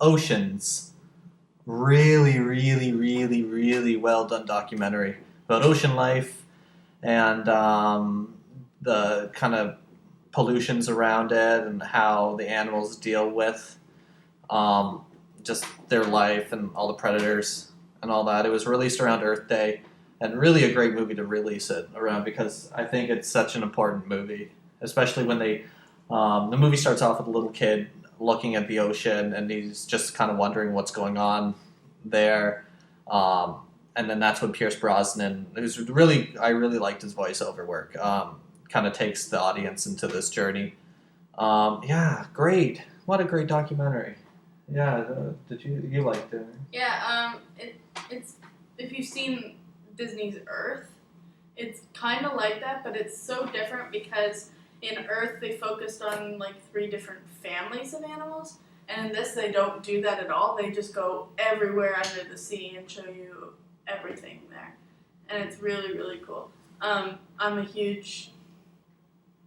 Oceans. Really, really, really, really well done documentary about ocean life and the kind of pollutions around it and how the animals deal with um, just their life and all the predators and all that. It was released around Earth Day, and really a great movie to release it around because I think it's such an important movie, especially when the movie starts off with a little kid looking at the ocean and he's just kind of wondering what's going on there. Um, and then that's when Pierce Brosnan, who's really, I really liked his voiceover work, kind of takes the audience into this journey. Yeah, great. What a great documentary. Yeah, did you liked it? Yeah, it's if you've seen Disney's Earth, it's kind of like that, but it's so different because in Earth they focused on like 3 different families of animals, and in this they don't do that at all. They just go everywhere under the sea and show you everything there, and it's really really cool. I'm a huge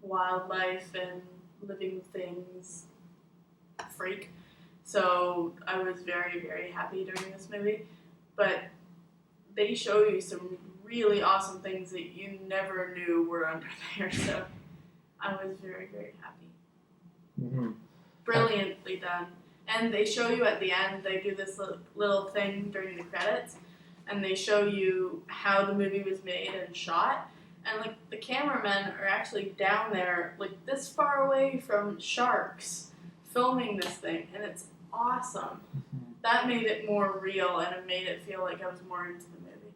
wildlife and living things freak. So I was very, very happy during this movie. But they show you some really awesome things that you never knew were under there. So I was very, very happy. Mm-hmm. Brilliantly done. And they show you at the end, they do this little thing during the credits, and they show you how the movie was made and shot. And like the cameramen are actually down there, like this far away from sharks, filming this thing, and it's awesome. Mm-hmm. That made it more real, and it made it feel like I was more into the movie.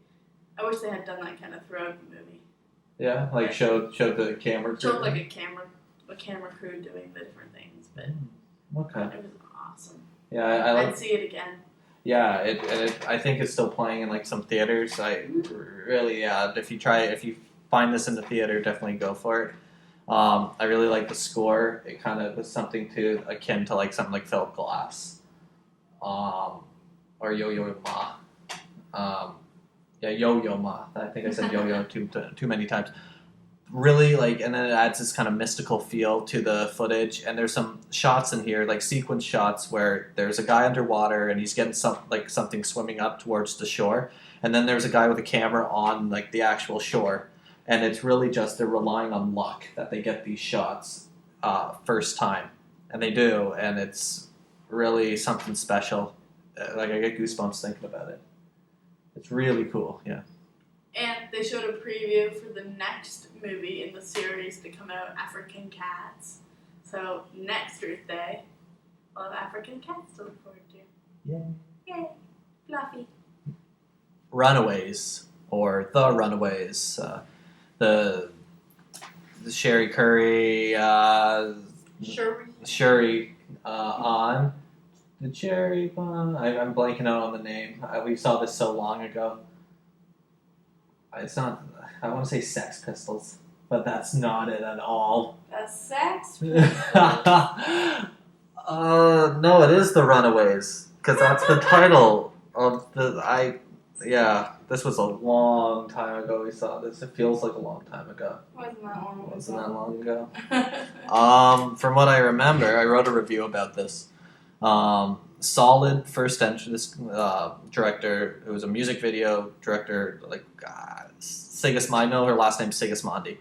I wish they had done that kind of throughout the movie. Yeah, like showed the camera crew. Showed like a camera crew doing the different things, but okay. it was awesome. Yeah, I like. I'd see it again. Yeah, I think it's still playing in like some theaters. I really, yeah. If you find this in the theater, definitely go for it. I really like the score. It kind of was something akin to like something like Philip Glass, or Yo Yo Ma. Yeah, Yo Yo Ma. I think I said Yo Yo too many times. Really like, and then it adds this kind of mystical feel to the footage. And there's some shots in here, like sequence shots, where there's a guy underwater and he's getting something swimming up towards the shore, and then there's a guy with a camera on like the actual shore. And it's really just they're relying on luck that they get these shots first time, and they do, and it's really something special. Like I get goosebumps thinking about it. It's really cool, yeah. And they showed a preview for the next movie in the series to come out, African Cats. So next Earth Day, we'll have African Cats to look forward to. Yay! Yay! Fluffy. Runaways, or The Runaways. The Sherry Curry, Shuri on the Cherry Bomb. I'm blanking out on the name. We saw this so long ago. It's not. I want to say Sex Pistols, but that's not it at all. The Sex Pistols. No, it is The Runaways because that's the title of the. Yeah, this was a long time ago we saw this. It feels like a long time ago. Wasn't that long ago? Wasn't that long ago? From what I remember, I wrote a review about this. Solid first entry. This director, it was a music video director, like Sigismondi. I know her last name's Sigismondi.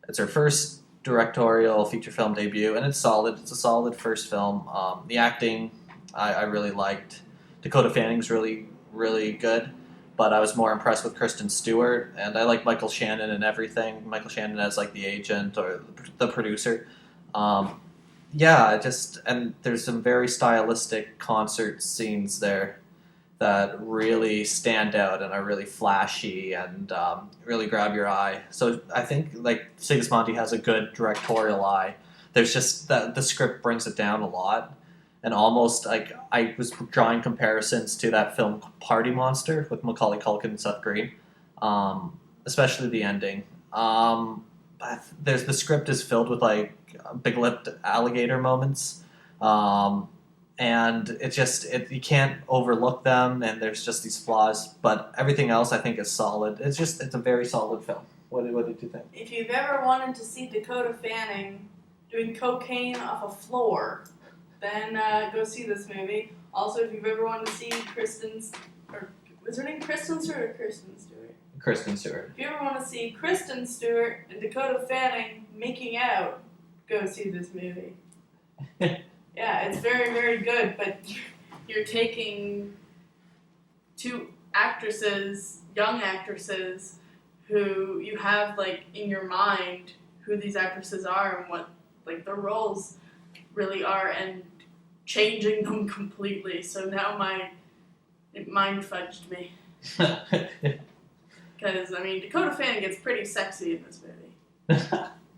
It's her first directorial feature film debut, and it's solid. It's a solid first film. The acting, I really liked. Dakota Fanning's really, really good. But I was more impressed with Kristen Stewart, and I like Michael Shannon and everything. Michael Shannon as like the agent or the producer. And there's some very stylistic concert scenes there that really stand out and are really flashy and really grab your eye. So I think like Sigismondi has a good directorial eye. There's just that the script brings it down a lot. And almost like I was drawing comparisons to that film Party Monster with Macaulay Culkin and Seth Green, especially the ending. But there's the script is filled with like big-lipped alligator moments, and you can't overlook them. And there's just these flaws, but everything else I think is solid. It's a very solid film. What did you think? If you've ever wanted to see Dakota Fanning doing cocaine off a floor, then go see this movie. Also, if you've ever wanted to see was her name Kristen Stewart or Kirsten Stewart? Kristen Stewart. If you ever want to see Kristen Stewart and Dakota Fanning making out, go see this movie. Yeah, it's very, very good, but you're taking two actresses, young actresses, who you have, like, in your mind who these actresses are and what, like, their roles really are, and changing them completely. So now it mind fudged me. Because, I mean, Dakota Fanning gets pretty sexy in this movie.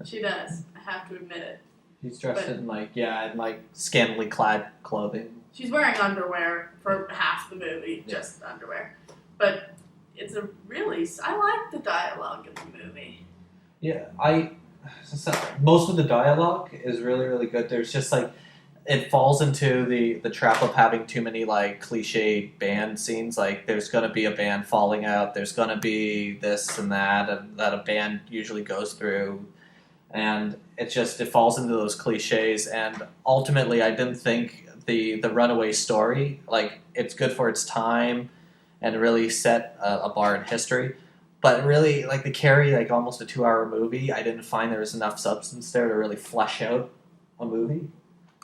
She does. I have to admit it. She's dressed in scantily clad clothing. She's wearing underwear for half the movie, just underwear. But it's I like the dialogue in the movie. Yeah, most of the dialogue is really, really good. There's just it falls into the trap of having too many cliche band scenes. Like there's gonna be a band falling out. There's gonna be this and that a band usually goes through, and it falls into those cliches. And ultimately, I didn't think the Runaway story, it's good for its time, and really set a bar in history. But really, to carry almost a 2-hour movie, I didn't find there was enough substance there to really flesh out a movie.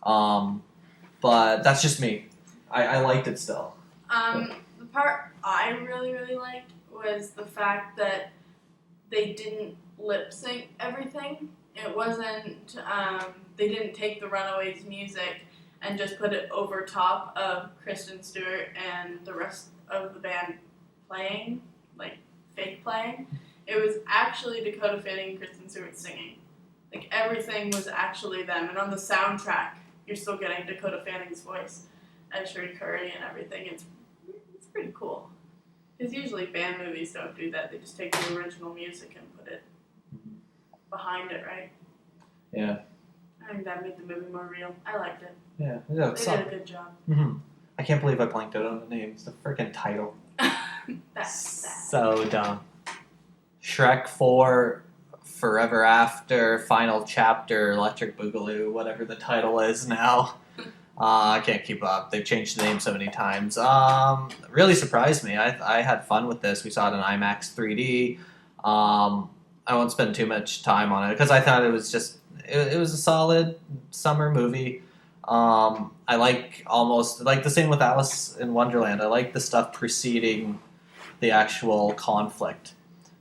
But that's just me. I liked it still. The part I really, really liked was the fact that they didn't lip sync everything. It wasn't, they didn't take the Runaways music and just put it over top of Kristen Stewart and the rest of the band playing, fake playing. It was actually Dakota Fanning and Kristen Stewart singing. Everything was actually them. And on the soundtrack, you're still getting Dakota Fanning's voice as Shrek Curry and everything. It's pretty cool. Because usually band movies don't do that. They just take the original music and put it behind it, right? Yeah. I think that made the movie more real. I liked it. Yeah. They did a good job. Mm-hmm. I can't believe I blanked out on the name. It's the freaking title. That's so dumb. Shrek 4, Forever After, Final Chapter, Electric Boogaloo, whatever the title is now. I can't keep up. They've changed the name so many times. Really surprised me. I had fun with this. We saw it in IMAX 3D. I won't spend too much time on it because I thought it was it was a solid summer movie. I like the same with Alice in Wonderland. I like the stuff preceding the actual conflict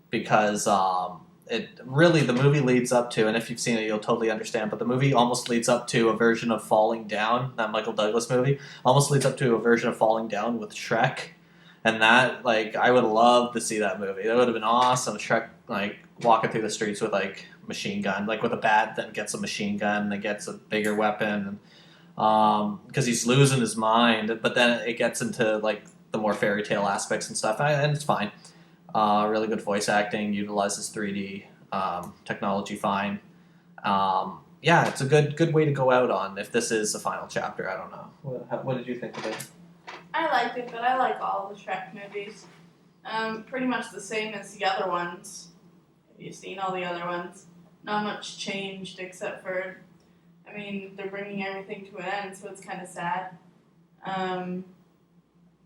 because the movie leads up to, and if you've seen it, you'll totally understand, but the movie almost leads up to a version of Falling Down, that Michael Douglas movie, almost leads up to a version of Falling Down with Shrek, and that, I would love to see that movie. That would have been awesome. Shrek, walking through the streets with, machine gun, with a bat, then gets a machine gun, then gets a bigger weapon, because he's losing his mind, but then it gets into, the more fairy tale aspects and stuff, and it's fine. Really good voice acting, utilizes 3D technology fine. Yeah, it's a good way to go out on if this is the final chapter. I don't know. What did you think of it? I liked it, but I like all the Shrek movies. Pretty much the same as the other ones. Have you seen all the other ones? Not much changed except for, they're bringing everything to an end, so it's kind of sad.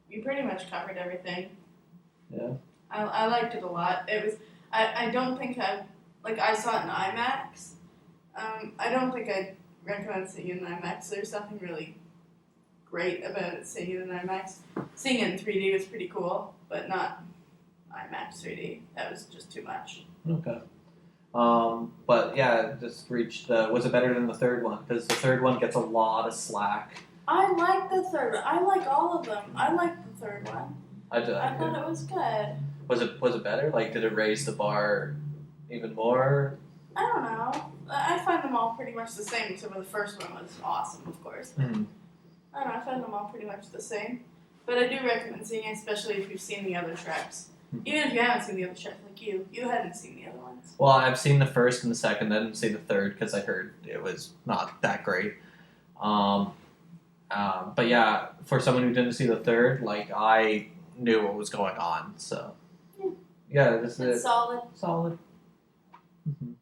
We pretty much covered everything. Yeah. I liked it a lot. It was. I don't think I saw it in IMAX. I don't think I'd recommend seeing it in IMAX. There's nothing really great about it seeing it in IMAX. Seeing it in 3D was pretty cool, but not IMAX 3D. That was just too much. Okay. But yeah, just reached was it better than the third one? Because the third one gets a lot of slack. I like the third one. I like all of them. I like the third one. I thought it was good. Was it better? Did it raise the bar even more? I don't know. I find them all pretty much the same, except for the first one was awesome, of course. Mm-hmm. I don't know, I find them all pretty much the same. But I do recommend seeing it, especially if you've seen the other Shreks. Even if you haven't seen the other Shreks, like you hadn't seen the other ones. Well, I've seen the first and the second. I didn't see the third because I heard it was not that great. But yeah, for someone who didn't see the third, I knew what was going on. So yeah, this is solid. Solid. Mm-hmm.